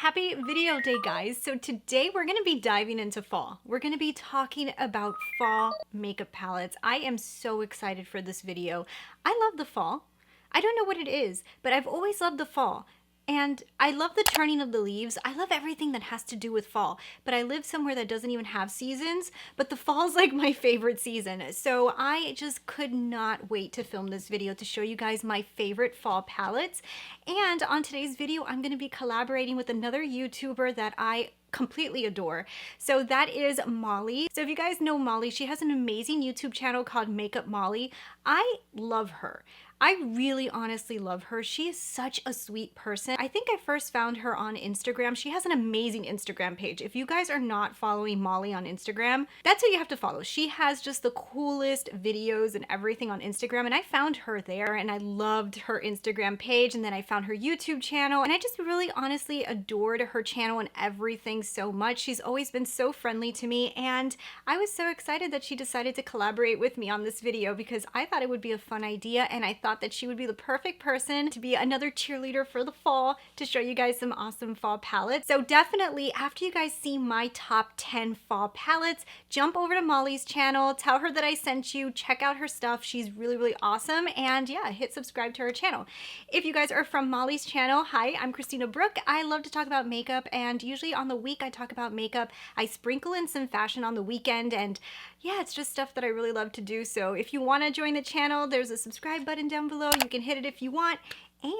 Happy video day, guys. So today we're going to be diving into fall. We're going to be talking about fall makeup palettes. I am so excited for this video. I love the fall. I don't know what it is, but I've always loved the fall. And I love the turning of the leaves. I love everything that has to do with fall, but I live somewhere that doesn't even have seasons, but the fall's like my favorite season. So I just could not wait to film this video to show you guys my favorite fall palettes. And on today's video, I'm going to be collaborating with another YouTuber that I completely adore. So that is Molly. So if you guys know Molly, she has an amazing YouTube channel called Makeup Molly. I love her. I really honestly love her. She is such a sweet person. I think I first found her on Instagram. She has an amazing Instagram page. If you guys are not following Molly on Instagram, that's who you have to follow. She has just the coolest videos and everything on Instagram, and I found her there and I loved her Instagram page, and then I found her YouTube channel and I just really honestly adored her channel and everything so much. She's always been so friendly to me, and I was so excited that she decided to collaborate with me on this video because I thought it would be a fun idea, and I thought that she would be the perfect person to be another cheerleader for the fall to show you guys some awesome fall palettes. So definitely after you guys see my top 10 fall palettes, jump over to Molly's channel, tell her that I sent you, check out her stuff. She's really awesome, and yeah, hit subscribe to her channel. If you guys are from Molly's channel, hi, I'm Christina Brooke. I love to talk about makeup, and usually on the week I talk about makeup. I sprinkle in some fashion on the weekend, and yeah, it's just stuff that I really love to do. So if you want to join the channel, there's a subscribe button down below. You can hit it if you want.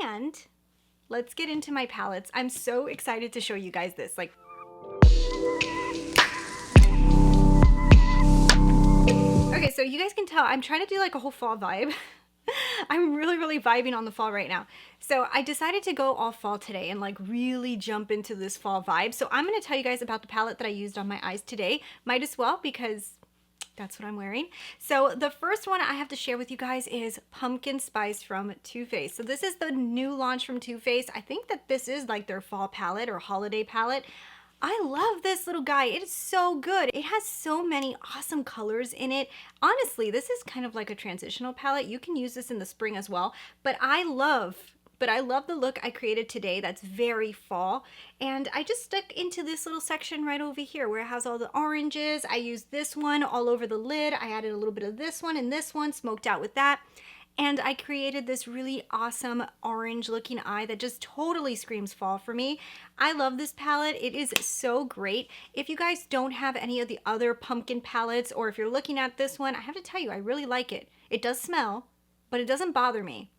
And let's get into my palettes. I'm so excited to show you guys this. Like, okay, so you guys can tell I'm trying to do like a whole fall vibe. I'm really vibing on the fall right now. So I decided to go all fall today and like really jump into this fall vibe. So I'm going to tell you guys about the palette that I used on my eyes today. Might as well, because that's what I'm wearing. So the first one I have to share with you guys is Pumpkin Spice from Too Faced. So this is the new launch from Too Faced. I think that this is like their fall palette or holiday palette. I love this little guy. It is so good. It has so many awesome colors in it. Honestly, this is kind of like a transitional palette. You can use this in the spring as well, but I love the look I created today that's very fall, and I just stuck into this little section right over here where it has all the oranges. I used this one all over the lid. I added a little bit of this one and this one, smoked out with that, and I created this really awesome orange looking eye that just totally screams fall for me. I love this palette. It is so great. If you guys don't have any of the other pumpkin palettes, or if you're looking at this one, I have to tell you, I really like it. It does smell, but it doesn't bother me.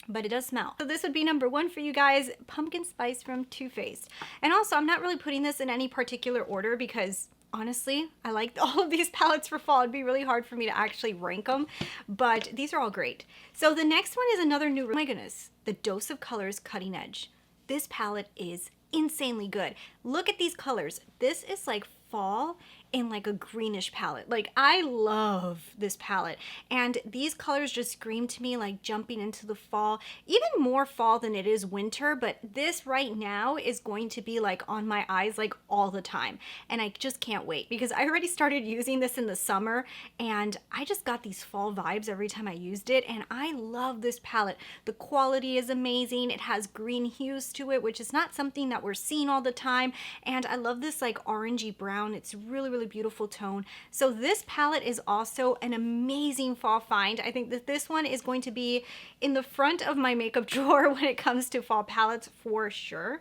But it does smell. So this would be number one for you guys, Pumpkin Spice from Too Faced. And also, I'm not really putting this in any particular order because honestly, I like all of these palettes for fall. It'd be really hard for me to actually rank them, but these are all great. So the next one is another new, oh my goodness, the Dose of Colors Cutting Edge. This palette is insanely good. Look at these colors. This is like fall in like a greenish palette. Like, I love this palette, and these colors just scream to me like jumping into the fall, even more fall than it is winter. But this right now is going to be like on my eyes like all the time, and I just can't wait because I already started using this in the summer and I just got these fall vibes every time I used it, and I love this palette. The quality is amazing. It has green hues to it, which is not something that we're seeing all the time, and I love this like orangey brown. It's really beautiful tone. So this palette is also an amazing fall find. I think that this one is going to be in the front of my makeup drawer when it comes to fall palettes for sure.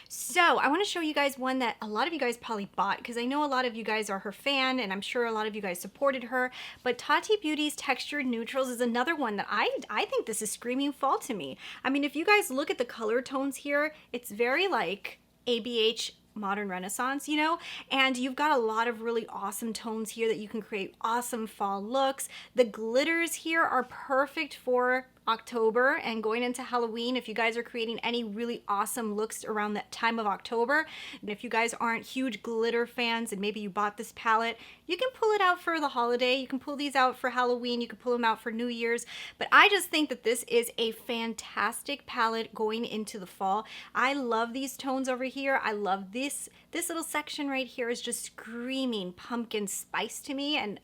So I want to show you guys one that a lot of you guys probably bought, because I know a lot of you guys are her fan and I'm sure a lot of you guys supported her. But Tati Beauty's Textured Neutrals is another one that I think this is screaming fall to me. I mean, if you guys look at the color tones here, it's very like ABH Modern Renaissance, you know, and you've got a lot of really awesome tones here that you can create awesome fall looks. The glitters here are perfect for October and going into Halloween. If you guys are creating any really awesome looks around that time of October, and if you guys aren't huge glitter fans and maybe you bought this palette, you can pull it out for the holiday. You can pull these out for Halloween. You can pull them out for New Year's. But I just think that this is a fantastic palette going into the fall. I love these tones over here. I love this little section right here is just screaming pumpkin spice to me, and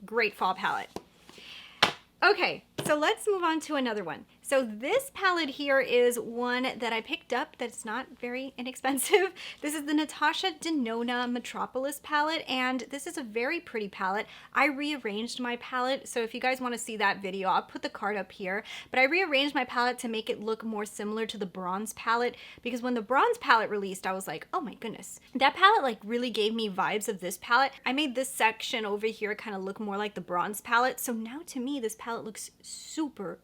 great fall palette. Okay, so let's move on to another one. So this palette here is one that I picked up that's not very inexpensive. This is the Natasha Denona Metropolis palette, and this is a very pretty palette. I rearranged my palette, so if you guys want to see that video, I'll put the card up here. But I rearranged my palette to make it look more similar to the bronze palette, because when the bronze palette released, I was like, oh my goodness. That palette like really gave me vibes of this palette. I made this section over here kind of look more like the bronze palette, so now to me this palette looks super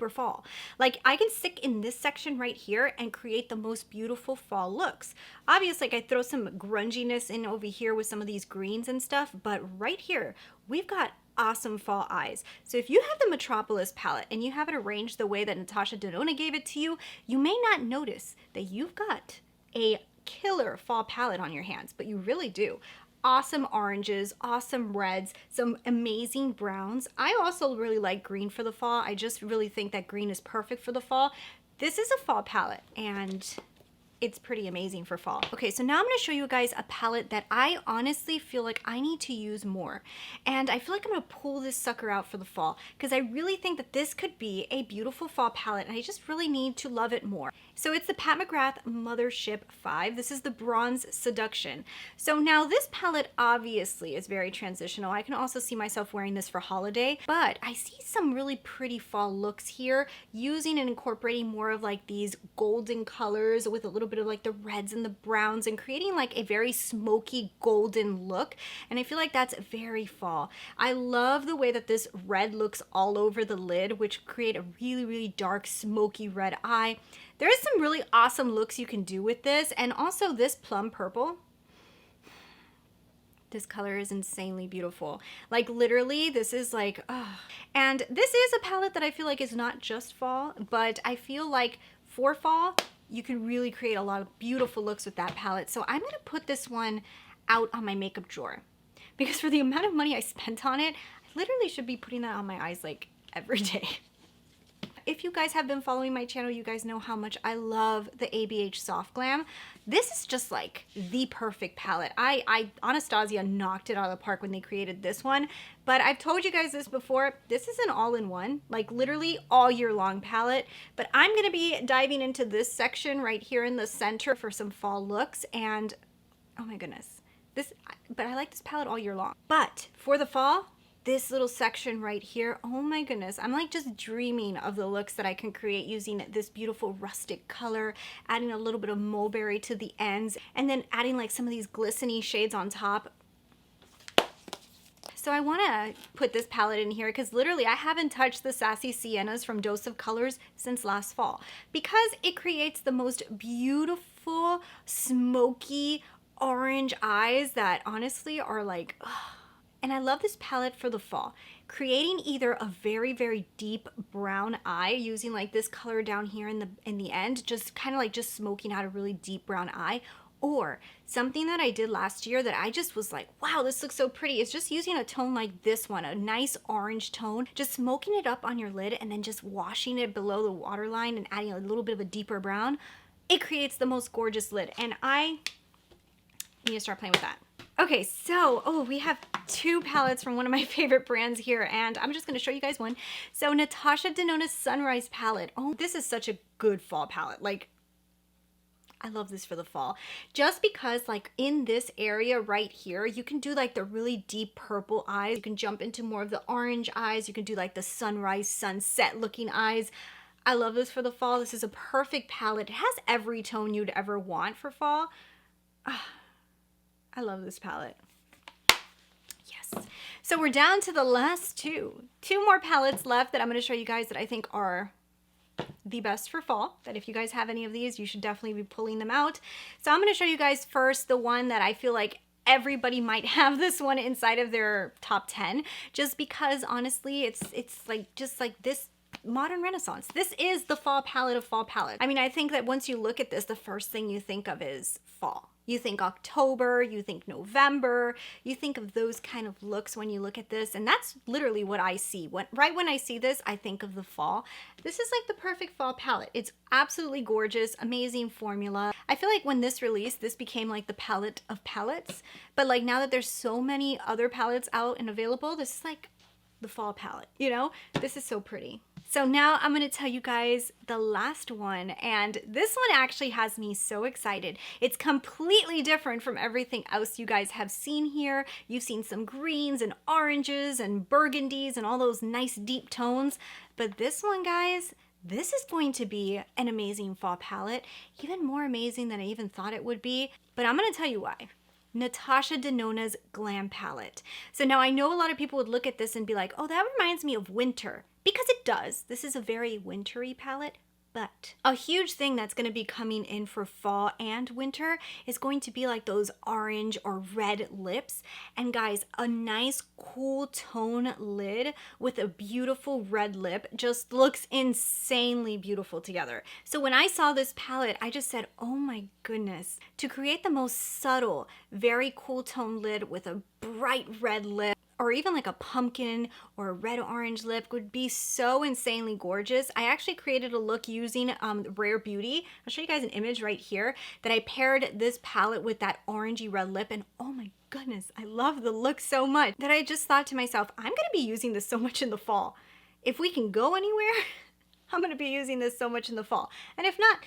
fall. Like I can stick in this section right here and create the most beautiful fall looks. Obviously, like I throw some grunginess in over here with some of these greens and stuff, but right here we've got awesome fall eyes. So if you have the Metropolis palette and you have it arranged the way that Natasha Denona gave it to you, you may not notice that you've got a killer fall palette on your hands, but you really do. Awesome oranges, awesome reds, some amazing browns. I also really like green for the fall. I just really think that green is perfect for the fall. This is a fall palette and it's pretty amazing for fall. Okay, so now I'm gonna show you guys a palette that I honestly feel like I need to use more. And I feel like I'm gonna pull this sucker out for the fall because I really think that this could be a beautiful fall palette and I just really need to love it more. So it's the Mcgrath Mothership 5. This is the Bronze Seduction. So now this palette obviously is very transitional. I can also see myself wearing this for holiday, but I see some really pretty fall looks here using and incorporating more of like these golden colors with a little bit of like the reds and the browns and creating like a very smoky golden look. And I feel like that's very fall. I love the way that this red looks all over the lid, which create a really dark smoky red eye. There is some really awesome looks you can do with this, and also this plum purple. This color is insanely beautiful. Like literally, this is like, oh. And this is a palette that I feel like is not just fall, but I feel like for fall, you can really create a lot of beautiful looks with that palette. So I'm gonna put this one out on my makeup drawer because for the amount of money I spent on it, I literally should be putting that on my eyes like every day. If you guys have been following my channel, you guys know how much I love the ABH Soft Glam. This is just like the perfect palette. Anastasia knocked it out of the park when they created this one, but I've told you guys this before, this is an all-in-one, like literally all year long palette, but I'm gonna be diving into this section right here in the center for some fall looks, and oh my goodness, but I like this palette all year long. But for the fall, this little section right here, oh my goodness, I'm like just dreaming of the looks that I can create using this beautiful rustic color, adding a little bit of mulberry to the ends, and then adding like some of these glistening shades on top. So I want to put this palette in here because literally I haven't touched the Sassy Siennas from Dose of Colors since last fall because it creates the most beautiful, smoky, orange eyes that honestly are like, ugh. And I love this palette for the fall, creating either a very deep brown eye using like this color down here in the end, just kind of like just smoking out a really deep brown eye, or something that I did last year that I just was like, wow, this looks so pretty. It's just using a tone like this one, a nice orange tone, just smoking it up on your lid and then just washing it below the waterline and adding a little bit of a deeper brown. It creates the most gorgeous lid, and I need to start playing with that. Okay, so, we have two palettes from one of my favorite brands here, and I'm just going to show you guys one. So, Natasha Denona's Sunrise palette. Oh, this is such a good fall palette. Like, I love this for the fall. Just because, like, in this area right here, you can do, like, the really deep purple eyes. You can jump into more of the orange eyes. You can do, like, the sunrise, sunset looking eyes. I love this for the fall. This is a perfect palette. It has every tone you'd ever want for fall. I love this palette. Yes. So we're down to the last two more palettes left that I'm going to show you guys that I think are the best for fall. That if you guys have any of these, you should definitely be pulling them out. So I'm going to show you guys first the one that I feel like everybody might have this one inside of their top 10, just because honestly, it's like just like this modern renaissance. This is the fall palette of fall palette. I mean, I think that once you look at this, the first thing you think of is fall. You think October, you think November, you think of those kind of looks when you look at this, and that's literally what I see. Right when I see this, I think of the fall. This is like the perfect fall palette. It's absolutely gorgeous, amazing formula. I feel like when this released, this became like the palette of palettes, but like now that there's so many other palettes out and available, this is like the fall palette, you know? This is so pretty. So now I'm going to tell you guys the last one, and this one actually has me so excited. It's completely different from everything else you guys have seen here. You've seen some greens and oranges and burgundies and all those nice deep tones, but this one, guys, this is going to be an amazing fall palette, even more amazing than I even thought it would be, but I'm going to tell you why. Natasha Denona's Glam palette. So now I know a lot of people would look at this and be like, oh, that reminds me of winter. Because it does. This is a very wintry palette. But a huge thing that's going to be coming in for fall and winter is going to be like those orange or red lips. And guys, a nice cool tone lid with a beautiful red lip just looks insanely beautiful together. So when I saw this palette, I just said, oh my goodness, to create the most subtle, very cool tone lid with a bright red lip, or even like a pumpkin or a red orange lip would be so insanely gorgeous. I actually created a look using Rare Beauty. I'll show you guys an image right here that I paired this palette with that orangey red lip, and oh my goodness, I love the look so much that I just thought to myself, I'm gonna be using this so much in the fall. If we can go anywhere, I'm gonna be using this so much in the fall. And if not,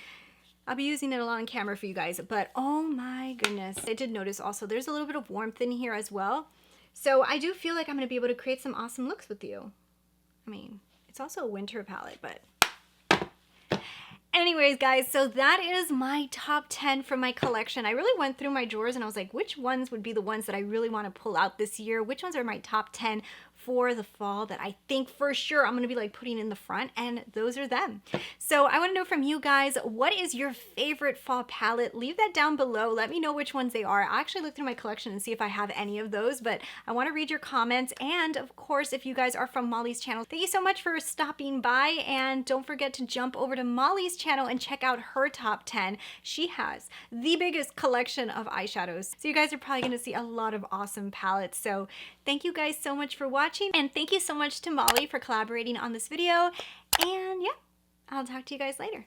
I'll be using it a lot on camera for you guys, but oh my goodness. I did notice also there's a little bit of warmth in here as well. So I do feel like I'm going to be able to create some awesome looks with you. I mean, it's also a winter palette, but anyways, guys, so that is my top 10 from my collection. I really went through my drawers and I was like, which ones would be the ones that I really want to pull out this year? Which ones are my top 10 for the fall that I think for sure I'm going to be like putting in the front, and those are them. So I want to know from you guys, what is your favorite fall palette? Leave that down below. Let me know which ones they are. I'll actually look through my collection and see if I have any of those, but I want to read your comments. And of course, if you guys are from Molly's channel, thank you so much for stopping by, and don't forget to jump over to Molly's channel and check out her top 10. She has the biggest collection of eyeshadows, so you guys are probably going to see a lot of awesome palettes. So thank you guys so much for watching, and thank you so much to Molly for collaborating on this video. And yeah, I'll talk to you guys later.